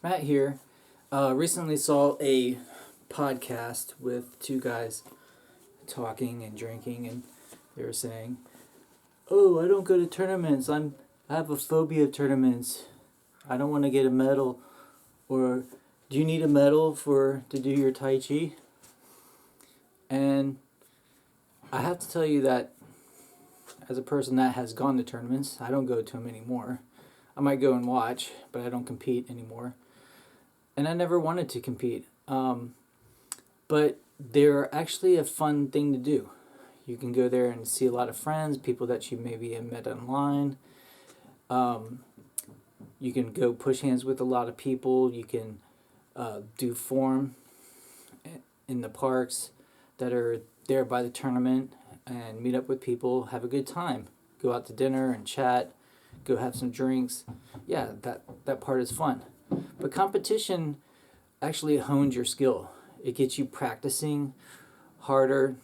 Matt here. Recently saw a podcast with two guys talking and drinking, and they were saying, "Oh, I don't go to tournaments. I have a phobia of tournaments. I don't want to get a medal." Or, "Do you need a medal to do your Tai Chi?" And I have to tell you that as a person that has gone to tournaments, I don't go to them anymore. I might go and watch, but I don't compete anymore. And I never wanted to compete. But they're actually a fun thing to do. You can go there and see a lot of friends, people that you maybe have met online. Um, you can go push hands with a lot of people. You can do form in the parks that are there by the tournament and meet up with people, have a good time. Go out to dinner and chat, go have some drinks. Yeah, that part is fun. But competition actually hones your skill. It gets you practicing harder,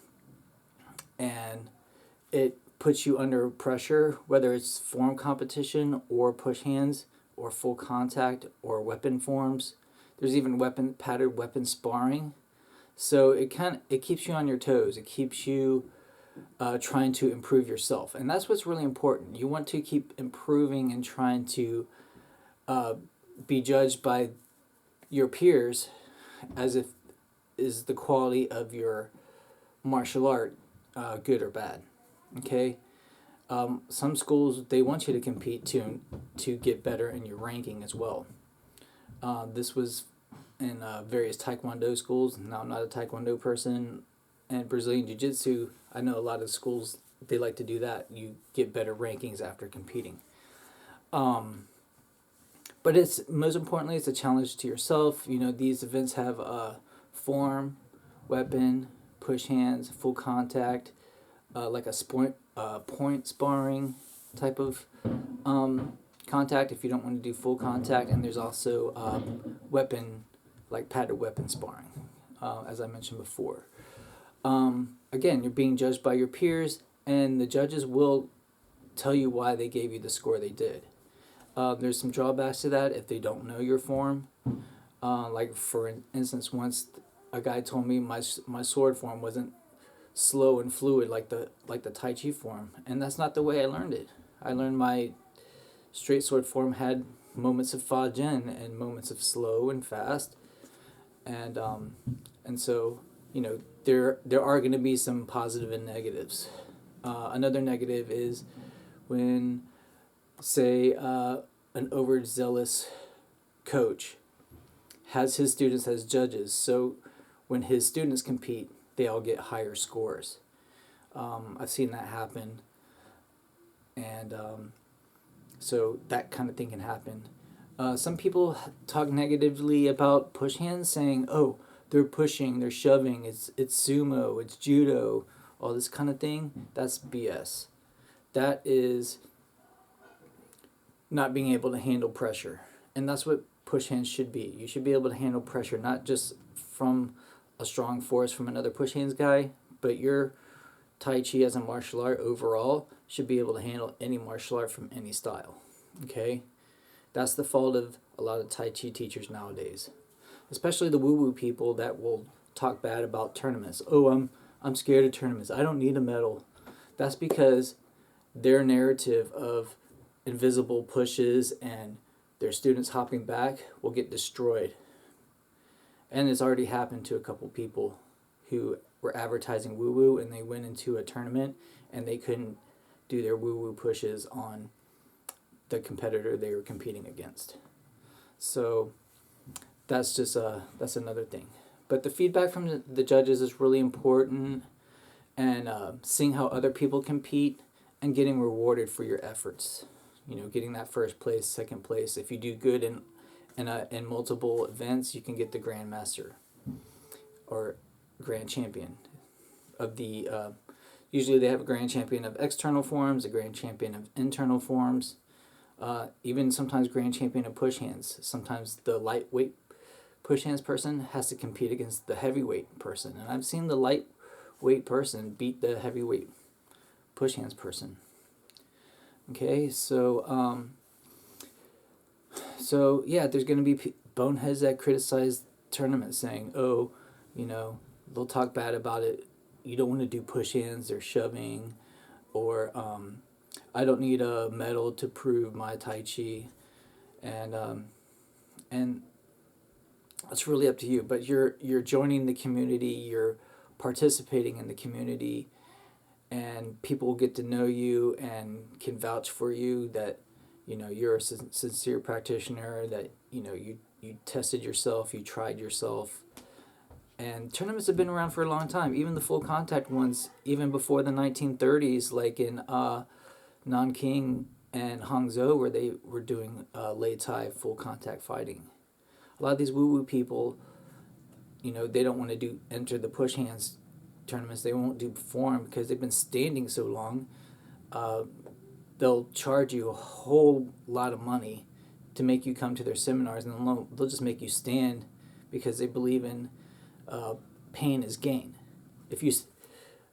and it puts you under pressure, whether it's form competition or push hands or full contact or weapon forms. There's even padded weapon sparring. So it keeps you on your toes. It keeps you trying to improve yourself, and that's what's really important. You want to keep improving and trying to uh, be judged by your peers as if is the quality of your martial art good or bad. Okay. Some schools, they want you to compete to get better in your ranking as well. This was in various taekwondo schools. Now, I'm not a taekwondo person. And Brazilian jiu-jitsu, I know a lot of schools, they like to do that. You get better rankings after competing. But it's most importantly, it's a challenge to yourself. You know, these events have form, weapon, push hands, full contact, like a point sparring type of contact if you don't want to do full contact. And there's also weapon, like padded weapon sparring, as I mentioned before. Again, you're being judged by your peers, and the judges will tell you why they gave you the score they did. There's some drawbacks to that if they don't know your form. Like for instance, once a guy told me my sword form wasn't slow and fluid like the Tai Chi form, and that's not the way I learned it. I learned my straight sword form had moments of Fa Jian and moments of slow and fast, and so there are going to be some positive and negatives. Another negative is when, say, an overzealous coach has his students as judges. So when his students compete, they all get higher scores. I've seen that happen, and so that kind of thing can happen. Some people talk negatively about push hands, saying, "Oh, they're pushing, they're shoving. It's sumo, it's judo, all this kind of thing." That's BS. That is not being able to handle pressure. And that's what push hands should be. You should be able to handle pressure, not just from a strong force from another push hands guy, but your Tai Chi as a martial art overall should be able to handle any martial art from any style. Okay? That's the fault of a lot of Tai Chi teachers nowadays. Especially the woo-woo people that will talk bad about tournaments. "Oh, I'm scared of tournaments. I don't need a medal." That's because their narrative of invisible pushes and their students hopping back will get destroyed. And it's already happened to a couple people who were advertising woo-woo, and they went into a tournament and they couldn't do their woo-woo pushes on the competitor they were competing against. So that's that's another thing. But the feedback from the judges is really important, and seeing how other people compete and getting rewarded for your efforts. Getting that first place, second place. If you do good in multiple events, you can get the Grand Master or Grand Champion of the. Usually they have a Grand Champion of external forms, a Grand Champion of internal forms, even sometimes Grand Champion of push hands. Sometimes the lightweight push hands person has to compete against the heavyweight person, and I've seen the lightweight person beat the heavyweight push hands person. Okay, so yeah, there's going to be boneheads that criticize tournaments saying, oh, you know, they'll talk bad about it. You don't want to do push hands or shoving, or I don't need a medal to prove my Tai Chi, and it's really up to you. But you're joining the community, you're participating in the community, and people will get to know you and can vouch for you that, you know, you're a sincere practitioner, that, you know, you tested yourself, you tried yourself. And tournaments have been around for a long time. Even the full contact ones, even before the 1930s, like in Nanking and Hangzhou, where they were doing Lei Tai full contact fighting. A lot of these woo-woo people, you know, they don't want to enter the push hands tournaments. They won't do form because they've been standing so long. They'll charge you a whole lot of money to make you come to their seminars, and they'll just make you stand because they believe in pain is gain. If you,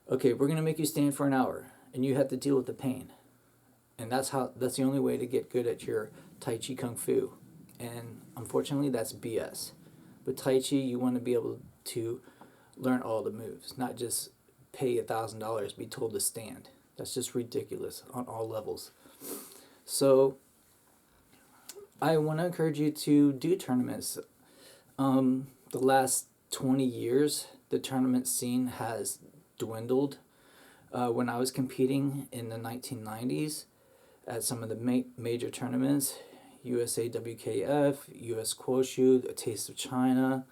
okay, we're gonna make you stand for an hour, and you have to deal with the pain, and that's the only way to get good at your Tai Chi Kung Fu, and unfortunately that's BS. But Tai Chi, you want to be able to learn all the moves, not just pay $1,000, be told to stand. That's just ridiculous on all levels. So I want to encourage you to do tournaments. The last 20 years, the tournament scene has dwindled. When I was competing in the 1990s at some of the major tournaments, USA WKF, US Quoshu, A Taste of China,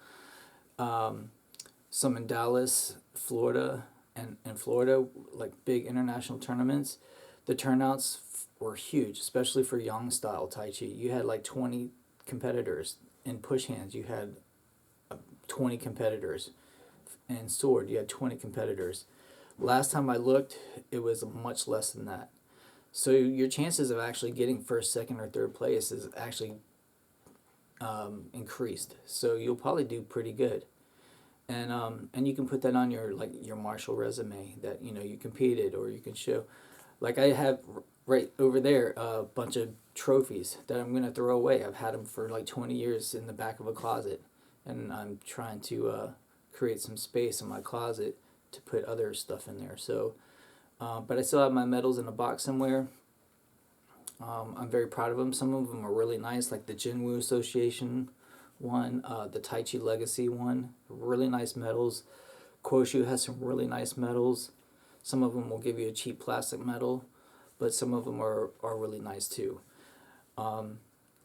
some in Dallas, Florida, and Florida, like big international tournaments, the turnouts were huge, especially for Yang style Tai Chi. You had like 20 competitors. In push hands, you had 20 competitors. In sword, you had 20 competitors. Last time I looked, it was much less than that. So your chances of actually getting first, second, or third place is actually increased. So you'll probably do pretty good. And you can put that on your martial resume that, you know, you competed, or you can show, like I have right over there a bunch of trophies that I'm gonna throw away. I've had them for like 20 years in the back of a closet, and I'm trying to create some space in my closet to put other stuff in there. So, but I still have my medals in a box somewhere. I'm very proud of them. Some of them are really nice, like the Jinwoo Association one, the Tai Chi Legacy one, really nice medals. Quoshu has some really nice medals. Some of them will give you a cheap plastic medal, but some of them are really nice too.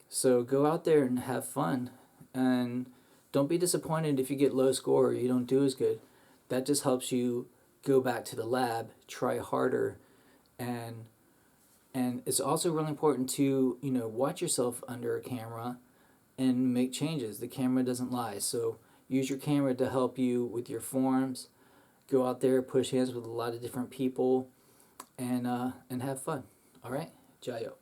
So go out there and have fun, and don't be disappointed if you get low score or you don't do as good. That just helps you go back to the lab, try harder, and it's also really important to, you know, watch yourself under a camera and make changes. The camera doesn't lie, so use your camera to help you with your forms. Go out there, push hands with a lot of different people, and have fun. All right, Jayo.